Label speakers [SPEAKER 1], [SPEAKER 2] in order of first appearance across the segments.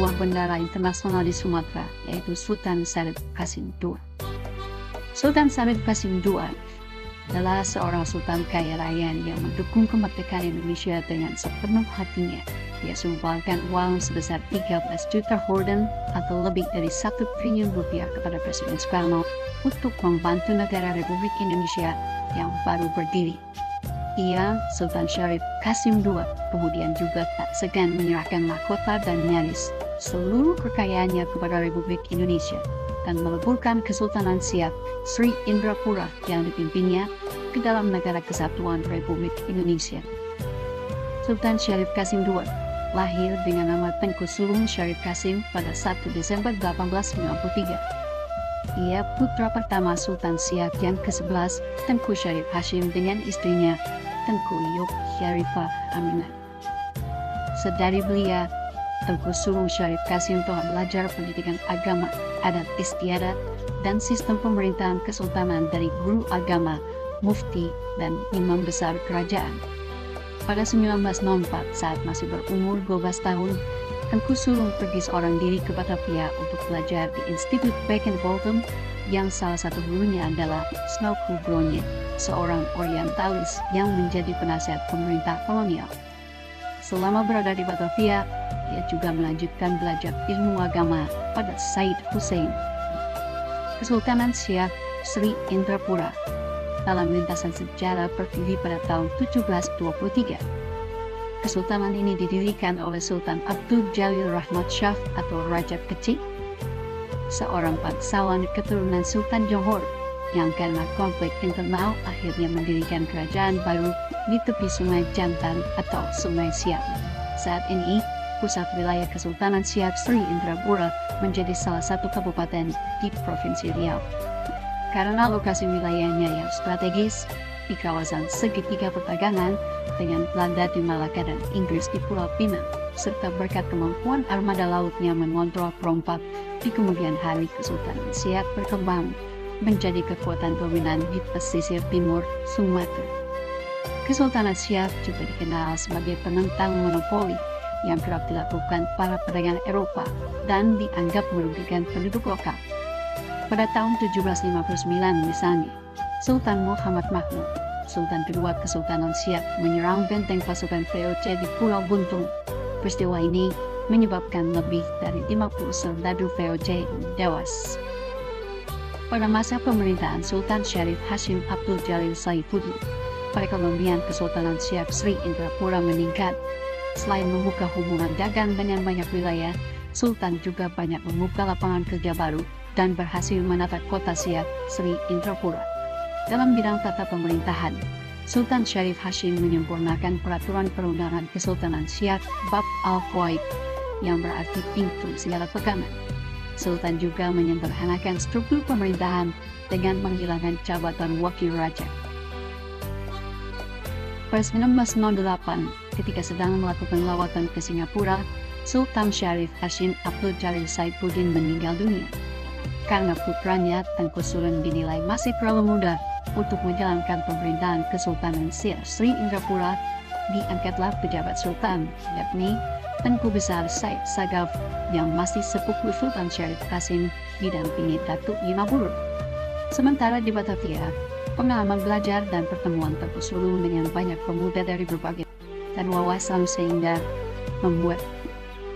[SPEAKER 1] sebuah bendara internasional di Sumatera, yaitu Sultan Syarif Qasim II. Sultan Syarif Qasim II adalah seorang sultan kaya raya yang mendukung kemerdekaan Indonesia dengan sepenuh hatinya. Dia sumbangan uang sebesar 13 juta horden atau lebih dari 1 triliun rupiah kepada Presiden Soekarno untuk membantu negara Republik Indonesia yang baru berdiri. Ia, Sultan Syarif Qasim II, kemudian juga tak segan menyerahkan mahkota dan nyaris seluruh kekayaannya kepada Republik Indonesia dan meleburkan Kesultanan Siak Sri Indrapura yang dipimpinnya ke dalam Negara Kesatuan Republik Indonesia. Sultan Syarif Qasim II lahir dengan nama Tengku Sulung Syarif Qasim pada 1 Desember 1893. Ia putra pertama Sultan Siak yang ke-11, Tengku Syarif Hashim dengan istrinya, Tengku Iyuk Syarifah Aminah. Sedari belia, Tengku Sulung Syarif Qasim telah belajar pendidikan agama, adat istiadat, dan sistem pemerintahan kesultanan dari guru agama, mufti, dan imam besar kerajaan. Pada 1904, saat masih berumur 12 tahun, Tengku Sulung pergi seorang diri ke Batavia untuk belajar di Institut Bekenvoltum yang salah satu gurunya adalah Snouck Bronje, seorang orientalis yang menjadi penasihat pemerintah kolonial. Selama berada di Batavia, ia juga melanjutkan belajar ilmu agama pada Said Hussein. Kesultanan Siak Sri Indrapura dalam lintasan sejarah berdiri pada tahun 1723. Kesultanan ini didirikan oleh Sultan Abdul Jalil Rahmat Shah atau Raja Kecil, seorang bangsawan keturunan Sultan Johor yang karena konflik internal akhirnya mendirikan kerajaan baru di tepi Sungai Jantan atau Sungai Siak. Saat ini, pusat wilayah Kesultanan Siak Sri Indrapura menjadi salah satu kabupaten di Provinsi Riau. Karena lokasi wilayahnya yang strategis di kawasan segitiga perdagangan dengan Belanda di Malaka dan Inggris di Pulau Pinang, serta berkat kemampuan armada lautnya mengontrol perompak, di kemudian hari Kesultanan Siak berkembang menjadi kekuatan dominan di pesisir timur Sumatera. Kesultanan Siak juga dikenal sebagai penentang monopoli yang kerap dilakukan para pedagang Eropa dan dianggap merugikan penduduk lokal. Pada tahun 1759 misalnya, Sultan Muhammad Mahmud, Sultan kedua Kesultanan Siak, menyerang benteng pasukan VOC di Pulau Buntung. Peristiwa ini menyebabkan lebih dari 50 serdadu VOC tewas. Pada masa pemerintahan Sultan Syarif Hashim Abdul Jalil Saifuddin, perekonomian Kesultanan Siak Sri Indrapura meningkat. Selain membuka hubungan dagang dengan banyak wilayah, Sultan juga banyak membuka lapangan kerja baru dan berhasil menata kota Siak Sri Indrapura. Dalam bidang tata pemerintahan, Sultan Syarif Hashim menyempurnakan peraturan perundangan Kesultanan Siak Bab Al-Fawaid yang berarti pintu segala pegangan. Sultan juga menyederhanakan struktur pemerintahan dengan menghilangkan jabatan wakil raja. Pada 1908, ketika sedang melakukan lawatan ke Singapura, Sultan Syarif Hashim Abdul Jalil Saifuddin meninggal dunia. Karena putranya Tengku Sulung dinilai masih terlalu muda untuk menjalankan pemerintahan Kesultanan Siak Sri Indrapura, diangkatlah pejabat sultan, yakni Tengku Besar Said Sagaf yang masih sepupu Sultan Syarif Qasim didampingi Datuk Imabur. Sementara di Batavia, pengalaman belajar dan pertemuan Tengku Sulung dengan banyak pemuda dari berbagai dan wawasan sehingga membuat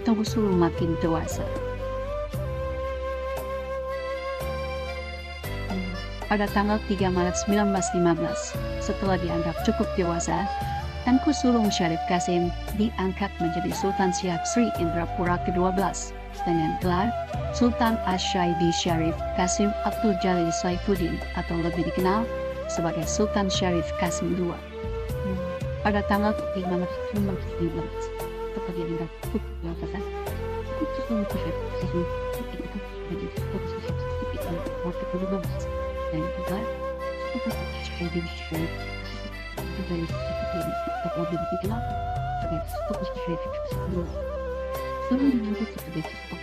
[SPEAKER 1] Tengku Sulung makin dewasa. Pada tanggal 3 Maret 1915, setelah dianggap cukup dewasa, Tengku Sulung Syarif Qasim diangkat menjadi Sultan Siak Sri Indrapura ke-12 dengan gelar Sultan Ash-Shaidi Syarif Qasim Abdul Jalil Saifuddin atau lebih dikenal sebagai Sultan Syarif Qasim II. Pada tanggal 5 Maret 1915, setelah dianggap cukup dewasa, Tengku Sulung Syarif Qasim menjadi Sultan Siak Sri Indrapura ke-12 dan juga Sultan Ash-Shaidi Syarif dari Saifuddin atau lebih dikenal sebagai Sultan Syarif Qasim II. Sebelum dilanjut sebagai Sultan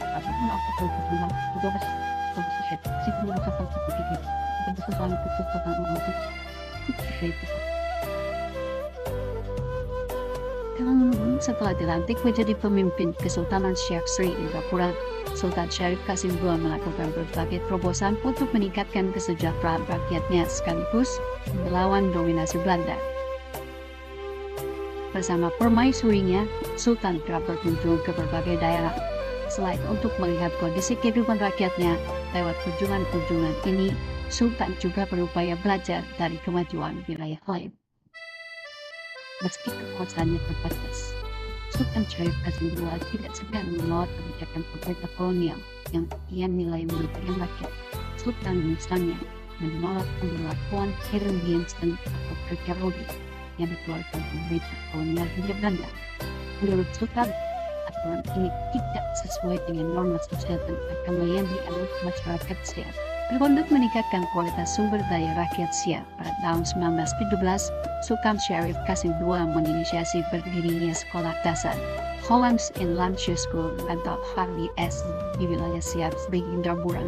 [SPEAKER 1] apapun Oktober 2012, Sultan Syarif Qasim II merupakan satu tiga dan sesuatu kesultanan untuk Syarif. Setelah dilantik menjadi pemimpin Kesultanan Syekh Sri Indrapura, Sultan Syarif Qasim II melakukan berbagai terobosan untuk meningkatkan kesejahteraan rakyatnya sekaligus melawan dominasi Belanda. Bersama permaisurinya, Sultan kerap berkunjung ke berbagai daerah. Selain untuk melihat kondisi kehidupan rakyatnya, lewat kunjungan-kunjungan ini, Sultan juga berupaya belajar dari kemajuan wilayah lain. Meski kekuasaannya terbatas, Sultan Syarif Qasim II tidak segan menolak kebijakan pemerintah kolonial yang ia nilai merugikan rakyat. Sultan misalnya menolak pemberlakuan Herrendiensten atau kerja rodi yang dikeluarkan pemerintah kolonial Hindia Belanda. Menurut Sultan, aturan ini tidak sesuai dengan norma sosial dan agama yang dianut masyarakat Siap. Untuk meningkatkan kualitas sumber daya rakyat Siap, pada tahun 1917, Sultan Syarif Qasim II menginisiasi berdirinya sekolah dasar Hollands Inlandse School atau HIS di wilayah Siap Sri Indrapura.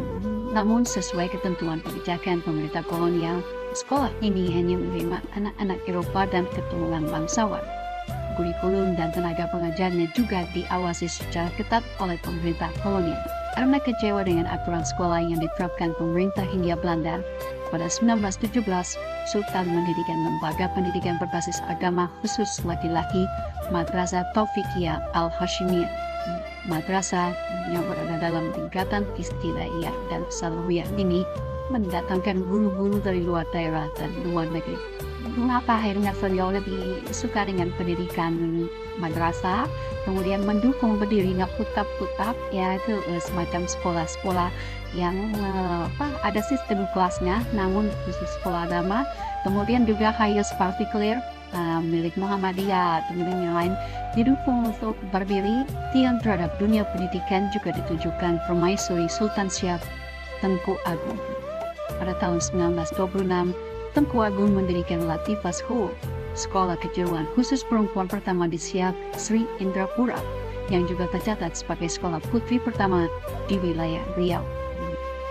[SPEAKER 1] Namun sesuai ketentuan kebijakan pemerintah kolonial, sekolah ini hanya menerima anak-anak Eropa dan keturunan bangsawan. Kurikulum dan tenaga pengajarnya juga diawasi secara ketat oleh pemerintah kolonial. Karena kecewa dengan aturan sekolah yang diterapkan pemerintah Hindia Belanda, pada 1917, Sultan mendirikan lembaga pendidikan berbasis agama khusus laki-laki, Madrasah Taufiqiyah Al-Hashimiyah. Madrasah yang berada dalam tingkatan Istilaiyah dan Salawiyah ini mendatangkan guru-guru dari luar daerah dan luar negeri. Mengapa akhirnya beliau lebih suka dengan pendidikan madrasah, kemudian mendukung berdirinya putab-putab, yaitu semacam sekolah-sekolah yang ada sistem kelasnya, namun khusus sekolah agama, kemudian juga HIS partikuler milik Muhammadiyah, kemudian yang lain didukung untuk berdiri. Tiang terhadap dunia pendidikan juga ditujukan permaisuri Sultan Siap, Tengku Agung. Pada tahun 1926, Tengku Agung mendirikan Latifah School, sekolah kejuruan khusus perempuan pertama di Siap Sri Indrapura, yang juga tercatat sebagai sekolah putri pertama di wilayah Riau.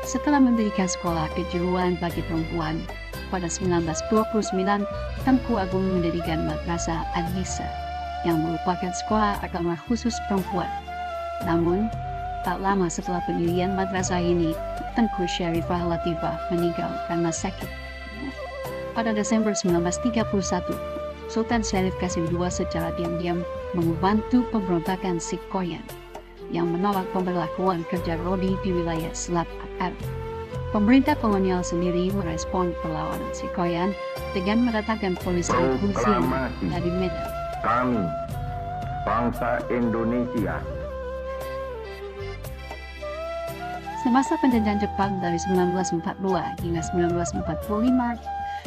[SPEAKER 1] Setelah mendirikan sekolah kejuruan bagi perempuan, pada 1929, Tengku Agung mendirikan Madrasah An-Nisa, yang merupakan sekolah agama khusus perempuan. Namun, tak lama setelah pendirian madrasah ini, Tengku Syarifah Latifah meninggal karena sakit. Pada Desember 1931, Sultan Syarif Qasim II secara diam-diam membantu pemberontakan Sikoyan yang menolak pemberlakuan kerja rodi di wilayah Selat Akar. Pemerintah kolonial sendiri merespon perlawanan Sikoyan dengan mendatangkan polisi kepolisian dari Medan.
[SPEAKER 2] Kami, bangsa Indonesia.
[SPEAKER 1] Semasa penjajahan Jepang dari 1942 hingga 1945,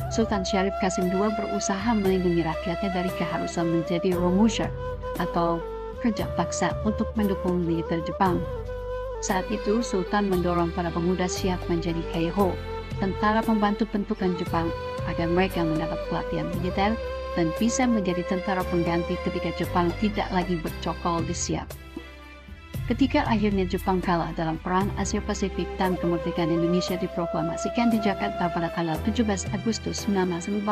[SPEAKER 1] Sultan Syarif Qasim II berusaha melindungi rakyatnya dari keharusan menjadi romusha atau kerja paksa untuk mendukung militer Jepang. Saat itu, Sultan mendorong para pemuda Siap menjadi Heiho, tentara pembantu bentukan Jepang, agar mereka mendapat pelatihan militer dan bisa menjadi tentara pengganti ketika Jepang tidak lagi bercokol di Siap. Ketika akhirnya Jepang kalah dalam Perang Asia Pasifik dan kemerdekaan Indonesia diproklamasikan di Jakarta pada tanggal 17 Agustus 1945,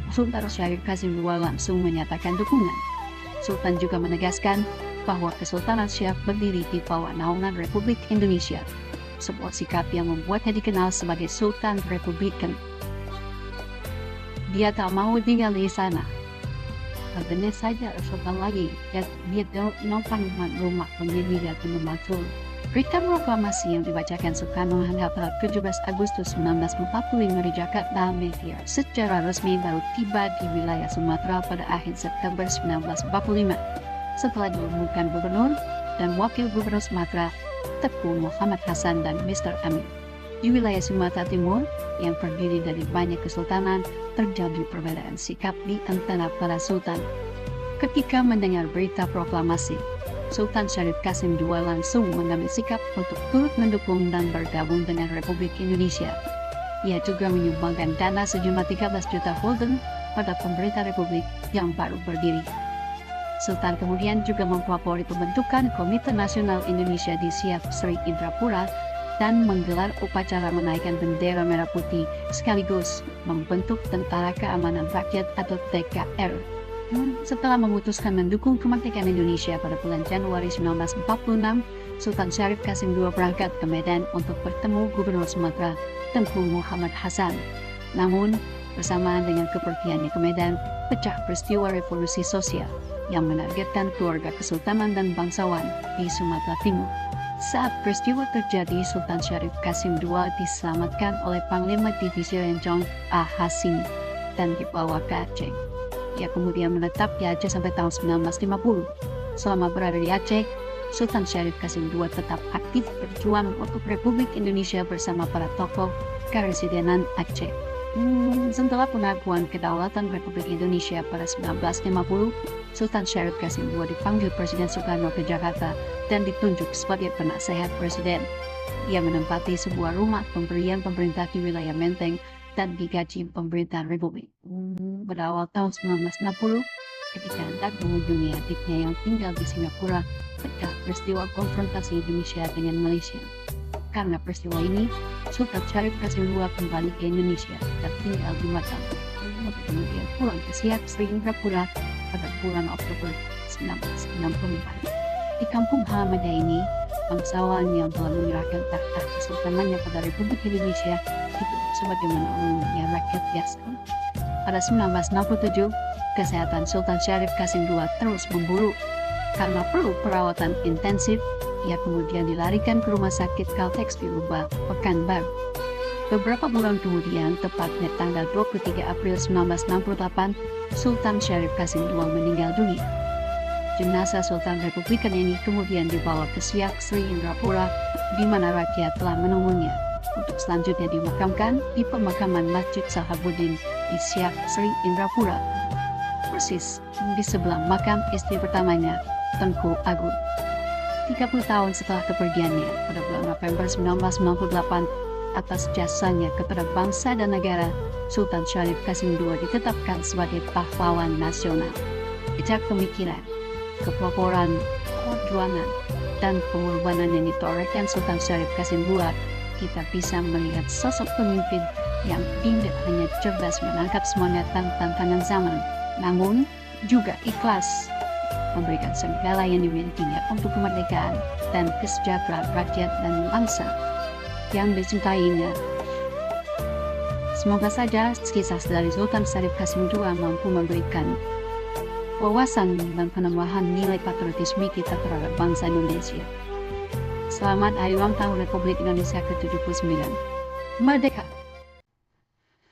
[SPEAKER 1] Sultan Syarif Qasim II langsung menyatakan dukungan. Sultan juga menegaskan bahwa Kesultanan Siap berdiri di bawah naungan Republik Indonesia, sebuah sikap yang membuatnya dikenal sebagai Sultan Republikan. Dia tak mau tinggal di sana. Benar saja Sultan lagi, dia numpang rumah pendiri dan membantu. Berita proklamasi yang dibacakan Soekarno pada 17 Agustus 1945 di Jakarta media secara resmi baru tiba di wilayah Sumatera pada akhir September 1945, setelah diumumkan Gubernur dan Wakil Gubernur Sumatera Tengku Muhammad Hasan dan Mr. Amin. Di wilayah Sumatera Timur yang terdiri dari banyak kesultanan, terjadi perbedaan sikap di antara para sultan. Ketika mendengar berita proklamasi, Sultan Syarif Qasim II langsung mengambil sikap untuk turut mendukung dan bergabung dengan Republik Indonesia. Ia juga menyumbangkan dana sejumlah 13 juta gulden pada pemerintah Republik yang baru berdiri. Sultan kemudian juga mempelopori pembentukan Komite Nasional Indonesia di Siap Sri Indrapura dan menggelar upacara menaikkan bendera merah putih sekaligus membentuk Tentara Keamanan Rakyat atau TKR. Setelah memutuskan mendukung kemerdekaan Indonesia pada bulan Januari 1946, Sultan Syarif Qasim II berangkat ke Medan untuk bertemu Gubernur Sumatera, Tengku Muhammad Hasan. Namun, bersamaan dengan kepergiannya ke Medan, pecah peristiwa revolusi sosial yang menargetkan keluarga kesultanan dan bangsawan di Sumatera Timur. Saat peristiwa terjadi, Sultan Syarif Qasim II diselamatkan oleh Panglima Divisi Rencong A. Hasimi dan dibawa ke Aceh. Ia kemudian menetap di Aceh sampai tahun 1950. Selama berada di Aceh, Sultan Syarif Qasim II tetap aktif berjuang untuk Republik Indonesia bersama para tokoh Karesidenan Aceh. Setelah pengakuan kedaulatan Republik Indonesia pada 1950, Sultan Syarif Qasim II dipanggil Presiden Soekarno ke Jakarta dan ditunjuk sebagai penasehat Presiden. Ia menempati sebuah rumah pemberian pemerintah di wilayah Menteng dan digaji pemerintahan Republik. Pada awal tahun 1960, ketika hendak mengunjungi adiknya yang tinggal di Singapura, pecah peristiwa konfrontasi Indonesia dengan Malaysia. Karena peristiwa ini, Sultan Syarif Qasim II kembali ke Indonesia dan tinggal di Batam. Kemudian pulang ke Siak Sri Indrapura pada bulan Oktober 1964. Di kampung halamannya ini, bangsawan yang telah menyerahkan tahta kesultanannya pada Republik Indonesia itu sebagaimana umumnya rakyat biasa. Pada 1967, kesehatan Sultan Syarif Qasim II terus memburuk. Karena perlu perawatan intensif, ia kemudian dilarikan ke Rumah Sakit Caltex di Lubang, Pekanbaru. Beberapa bulan kemudian, tepatnya tanggal 23 April 1968, Sultan Syarif Qasim II meninggal dunia. Jenazah Sultan Republikan ini kemudian dibawa ke Siak Sri Indrapura, di mana rakyat telah menunggunya, untuk selanjutnya dimakamkan di pemakaman Masjid Sahabuddin di Siak Sri Indrapura, persis di sebelah makam istri pertamanya, Tengku Agung. 30 tahun setelah kepergiannya, pada bulan November 1998, atas jasanya kepada bangsa dan negara, Sultan Syarif Qasim II ditetapkan sebagai pahlawan nasional. Jejak pemikiran, kepeloporan, perjuangan, dan pengorbanan yang ditorehkan Sultan Syarif Qasim II, kita bisa melihat sosok pemimpin yang tidak hanya cerdas menangkap semangat dan tantangan zaman, namun juga ikhlas memberikan segala yang dimilikinya untuk kemerdekaan dan kesejahteraan rakyat dan bangsa yang dicintainya. Semoga saja kisah dari Sultan Syarif Qasim II mampu memberikan wawasan dan penambahan nilai patriotisme kita terhadap bangsa Indonesia. Selamat Hari Ulang Tahun Republik Indonesia ke-79. Merdeka!